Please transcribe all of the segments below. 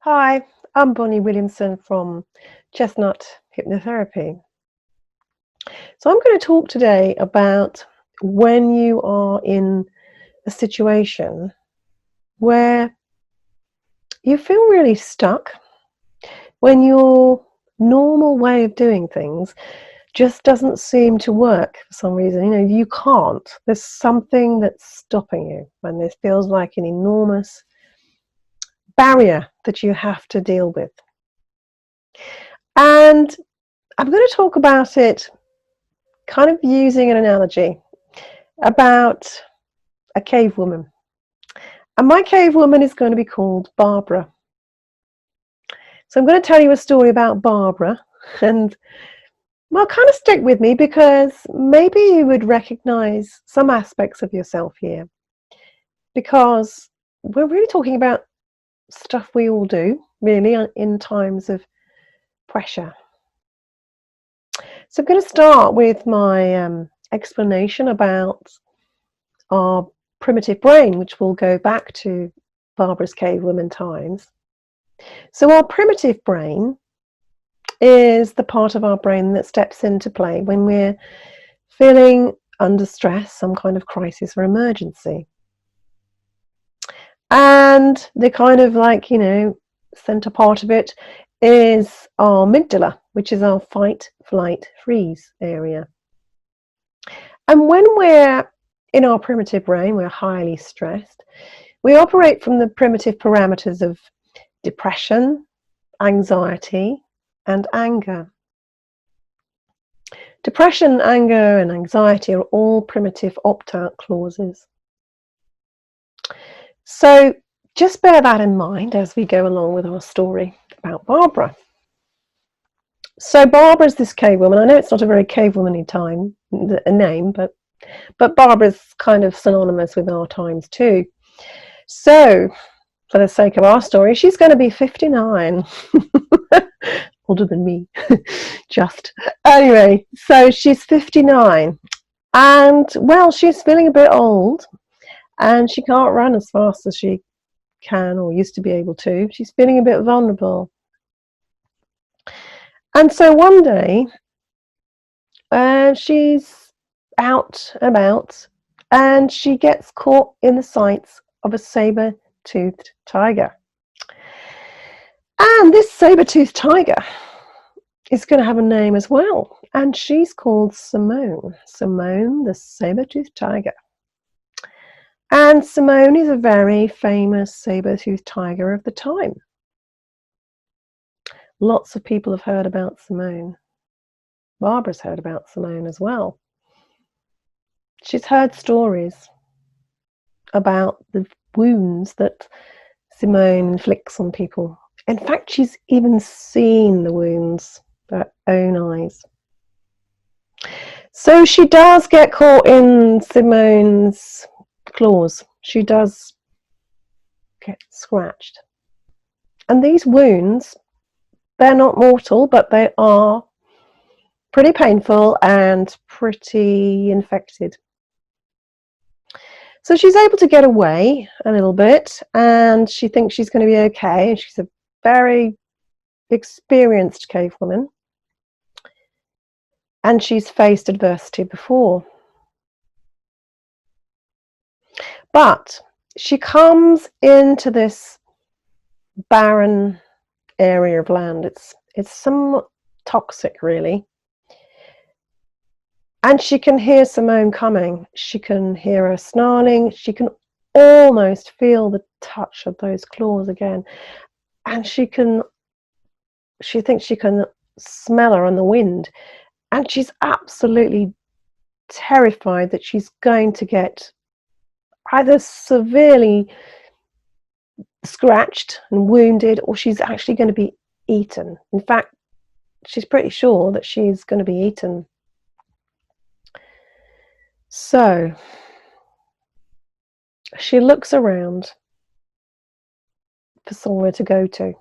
Hi, I'm Bonnie Williamson from Chestnut Hypnotherapy. So, I'm going to talk today about when you are in a situation where you feel really stuck, when your normal way of doing things just doesn't seem to work for some reason. You can't. There's something that's stopping you, and this feels like an enormous barrier that you have to deal with. And I'm going to talk about it kind of using an analogy about a cave woman. And my cave woman is going to be called Barbara. So I'm going to tell you a story about Barbara, and well, kind of stick with me because maybe you would recognize some aspects of yourself here, because we're really talking about stuff we all do, really, in times of pressure. So I'm going to start with my explanation about our primitive brain, which will go back to Barbara's cave woman times. So our primitive brain is the part of our brain that steps into play when we're feeling under stress, some kind of crisis or emergency. And the kind of center part of it is our amygdala, which is our fight, flight, freeze area. And when we're in our primitive brain, we're highly stressed. We operate from the primitive parameters of depression, anxiety, and anger. Depression, anger, and anxiety are all primitive opt-out clauses. So just bear that in mind as we go along with our story about Barbara. So Barbara's this cave woman. I know it's not a very cave woman-y name, but Barbara's kind of synonymous with our times too. So for the sake of our story, she's going to be 59. Older than me. Just anyway, so she's 59, and well, she's feeling a bit old, and she can't run as fast as she can or used to be able to. She's feeling a bit vulnerable. And so one day she's out and about, and she gets caught in the sights of a saber-toothed tiger. And this saber-toothed tiger is going to have a name as well, and she's called Simone. Simone the saber-toothed tiger. And Simone is a very famous saber-toothed tiger of the time. Lots of people have heard about Simone. Barbara's heard about Simone as well. She's heard stories about the wounds that Simone inflicts on people. In fact, she's even seen the wounds with her own eyes. So she does get caught in Simone's claws. She does get scratched. And these wounds, they're not mortal, but they are pretty painful and pretty infected. So she's able to get away a little bit, and she thinks she's going to be okay. She's a very experienced cave woman, and she's faced adversity before. But she comes into this barren area of land. It's somewhat toxic, really. And she can hear Simone coming. She can hear her snarling. She can almost feel the touch of those claws again. And she thinks she can smell her on the wind. And she's absolutely terrified that she's going to get either severely scratched and wounded, or she's actually going to be eaten. In fact, she's pretty sure that she's going to be eaten. So she looks around for somewhere to go to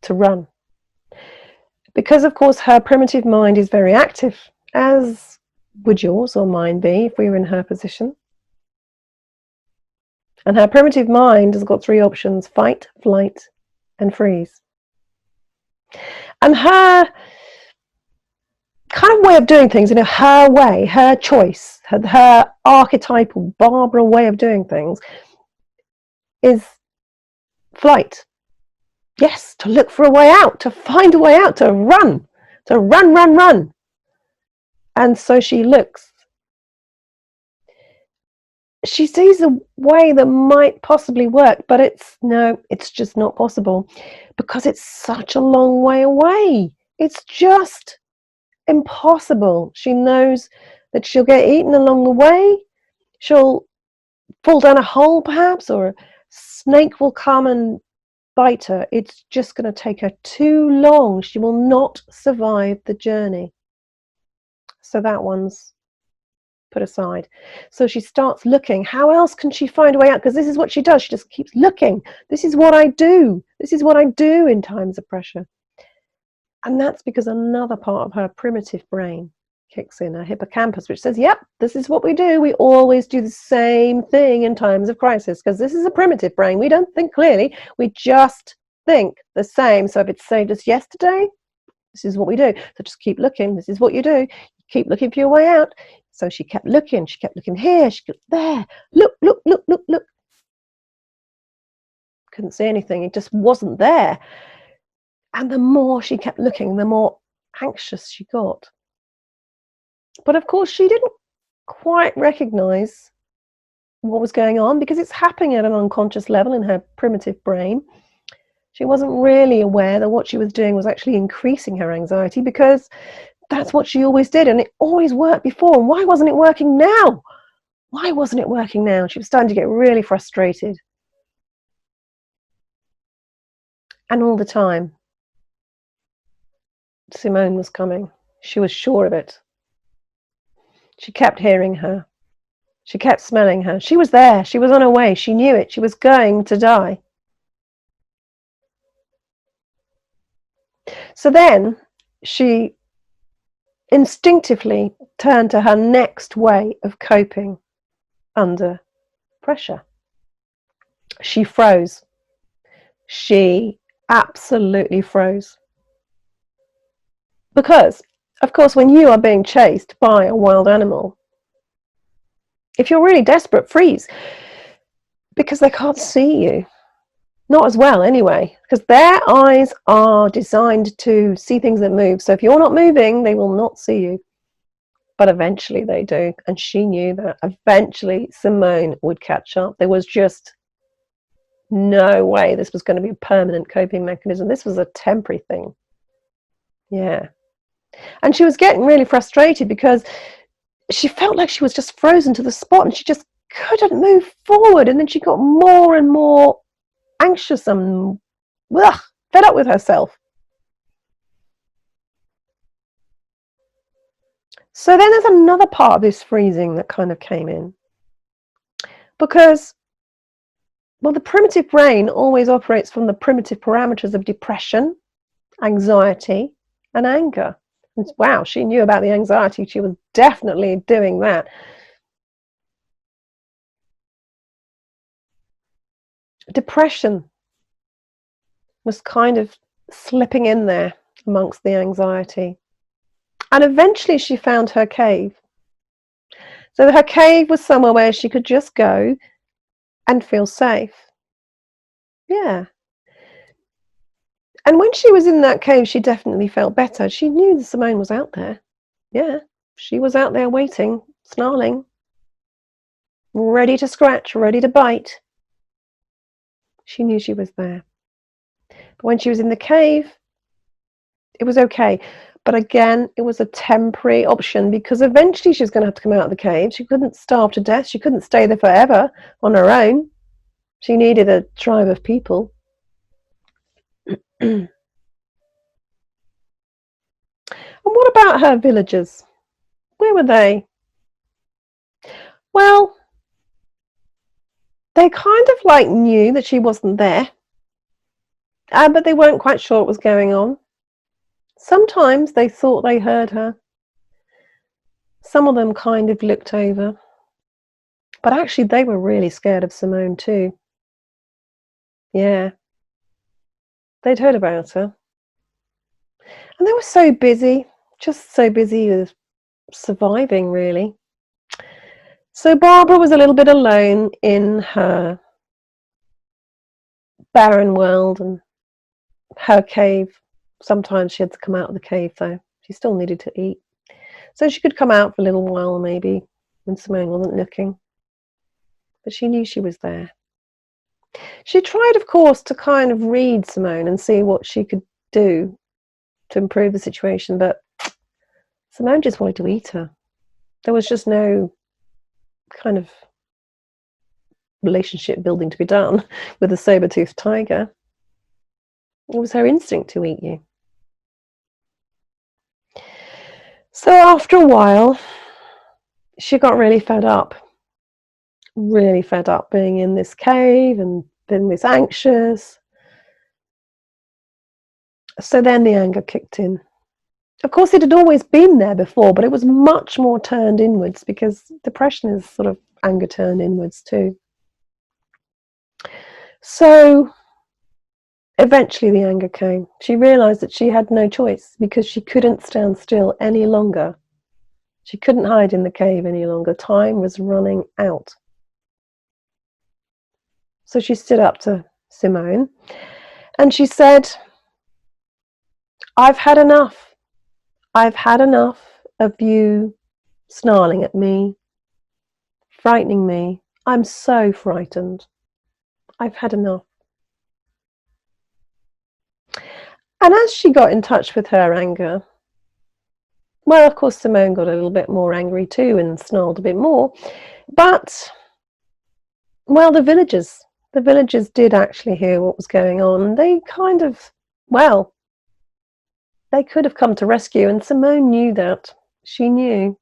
run. Because, of course, her primitive mind is very active, as would yours or mine be if we were in her position. And her primitive mind has got three options: fight, flight, and freeze. And her kind of way of doing things, her way, her choice, her archetypal Barbara way of doing things is flight. Yes, to look for a way out, to find a way out, to run, run, run. And so she looks. She sees a way that might possibly work, but it's just not possible because it's such a long way away. It's just impossible. She knows that she'll get eaten along the way. She'll fall down a hole perhaps, or a snake will come and bite her. It's just going to take her too long. She will not survive the journey. So that one's put aside. So she starts looking. How else can she find a way out? Because this is what she does. She just keeps looking. This is what I do. This is what I do in times of pressure. And that's because another part of her primitive brain kicks in, her hippocampus, which says, yep, this is what we do. We always do the same thing in times of crisis, because this is a primitive brain. We don't think clearly. We just think the same. So if it saved us yesterday, this is what we do. So just keep looking. This is what you do. Keep looking for your way out. So she kept looking. She kept looking here. She kept there. Look, look, look, look, look. Couldn't see anything. It just wasn't there. And the more she kept looking, the more anxious she got. But of course, she didn't quite recognize what was going on because it's happening at an unconscious level in her primitive brain. She wasn't really aware that what she was doing was actually increasing her anxiety, because that's what she always did, and it always worked before. And why wasn't it working now? Why wasn't it working now? She was starting to get really frustrated. And all the time, Simone was coming. She was sure of it. She kept hearing her. She kept smelling her. She was there. She was on her way. She knew it. She was going to die. So then she instinctively turned to her next way of coping under pressure. She froze. She absolutely froze. Because, of course, when you are being chased by a wild animal, if you're really desperate, freeze. Because they can't see you. Not as well, anyway, because their eyes are designed to see things that move. So if you're not moving, they will not see you. But eventually they do. And she knew that eventually Simone would catch up. There was just no way this was going to be a permanent coping mechanism. This was a temporary thing. Yeah. And she was getting really frustrated because she felt like she was just frozen to the spot and she just couldn't move forward. And then she got more and more anxious and fed up with herself. So then there's another part of this freezing that kind of came in. Because, well, the primitive brain always operates from the primitive parameters of depression, anxiety, and anger. And wow, she knew about the anxiety. She was definitely doing that. Depression was kind of slipping in there amongst the anxiety. And eventually she found her cave. So her cave was somewhere where she could just go and feel safe. Yeah. And when she was in that cave, she definitely felt better. She knew that Simone was out there. Yeah, she was out there waiting, snarling, ready to scratch, ready to bite. She knew she was there. But when she was in the cave, it was okay. But again, it was a temporary option because eventually she was going to have to come out of the cave. She couldn't starve to death. She couldn't stay there forever on her own. She needed a tribe of people. And what about her villagers? Where were they? Well, they kind of like knew that she wasn't there, but they weren't quite sure what was going on. Sometimes they thought they heard her. Some of them kind of looked over. But actually, they were really scared of Simone too. Yeah, they'd heard about her. And they were so busy, just so busy with surviving, really. So Barbara was a little bit alone in her barren world and her cave. Sometimes she had to come out of the cave, though. She still needed to eat. So she could come out for a little while, maybe, when Simone wasn't looking. But she knew she was there. She tried, of course, to kind of read Simone and see what she could do to improve the situation, but Simone just wanted to eat her. There was just no kind of relationship building to be done with a saber-toothed tiger. It was her instinct to eat you. So after a while, she got really fed up being in this cave and being this anxious. So then the anger kicked in. Of course, it had always been there before, but it was much more turned inwards, because depression is sort of anger turned inwards too. So eventually the anger came. She realized that she had no choice, because she couldn't stand still any longer. She couldn't hide in the cave any longer. Time was running out. So she stood up to Simone and she said, "I've had enough. I've had enough of you snarling at me, frightening me. I'm so frightened. I've had enough." And as she got in touch with her anger, well, of course, Simone got a little bit more angry too and snarled a bit more. But, well, the villagers did actually hear what was going on. They kind of, well, they could have come to rescue, and Simone knew that. She knew.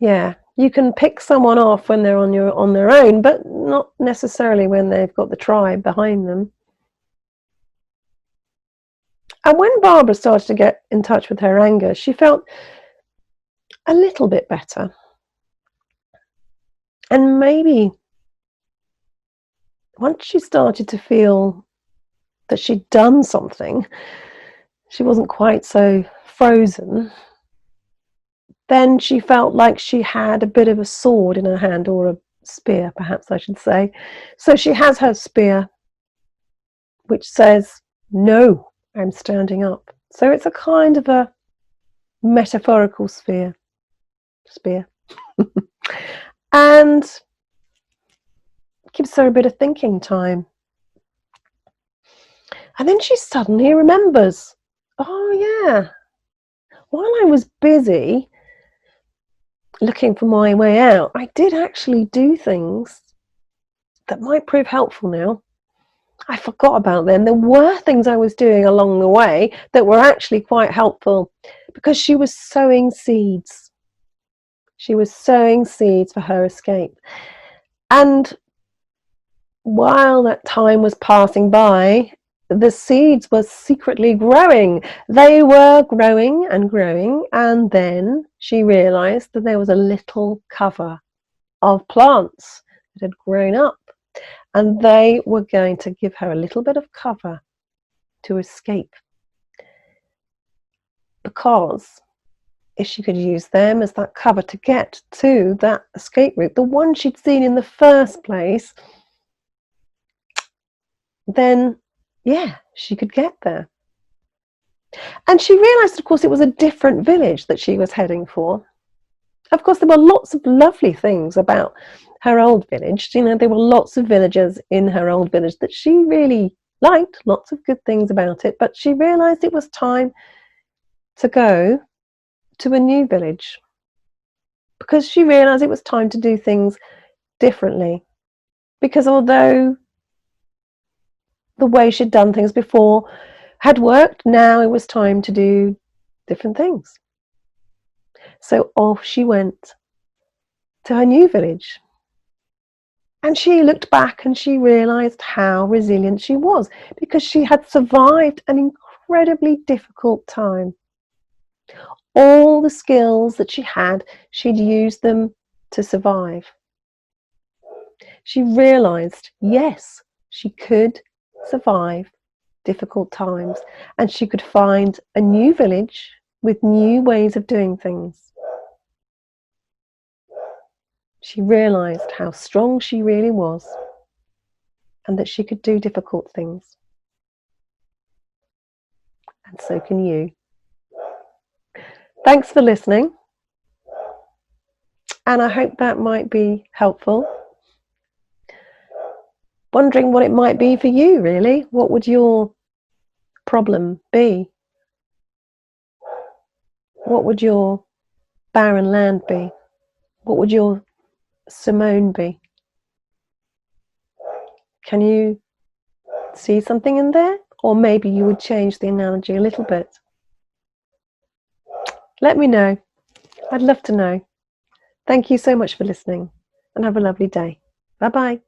Yeah, you can pick someone off when they're on their own, but not necessarily when they've got the tribe behind them. And when Barbara started to get in touch with her anger, she felt a little bit better. And maybe once she started to feel that she'd done something, she wasn't quite so frozen, then she felt like she had a bit of a sword in her hand, or a spear, perhaps I should say. So she has her spear, which says, "No, I'm standing up." So it's a kind of a metaphorical spear. And gives her a bit of thinking time. And then she suddenly remembers, oh yeah, while I was busy looking for my way out, I did actually do things that might prove helpful now. I forgot about them. There were things I was doing along the way that were actually quite helpful, because she was sowing seeds. She was sowing seeds for her escape. And while that time was passing by, the seeds were secretly growing. They were growing and growing, and then she realized that there was a little cover of plants that had grown up, and they were going to give her a little bit of cover to escape. Because if she could use them as that cover to get to that escape route, the one she'd seen in the first place, then yeah, she could get there. And she realized, of course, it was a different village that she was heading for. Of course, there were lots of lovely things about her old village. You know, there were lots of villagers in her old village that she really liked, lots of good things about it, but she realized it was time to go to a new village, because she realized it was time to do things differently. Because although the way she'd done things before had worked, now it was time to do different things. So off she went to her new village. And she looked back and she realized how resilient she was, because she had survived an incredibly difficult time. All the skills that she had, she'd used them to survive. She realized, yes, she could survive difficult times, and she could find a new village with new ways of doing things. She realized how strong she really was and that she could do difficult things. And so can you. Thanks for listening. And I hope that might be helpful. Wondering what it might be for you, really. What would your problem be? What would your barren land be? What would your Simone be? Can you see something in there? Or maybe you would change the analogy a little bit. Let me know. I'd love to know. Thank you so much for listening, and have a lovely day. Bye-bye.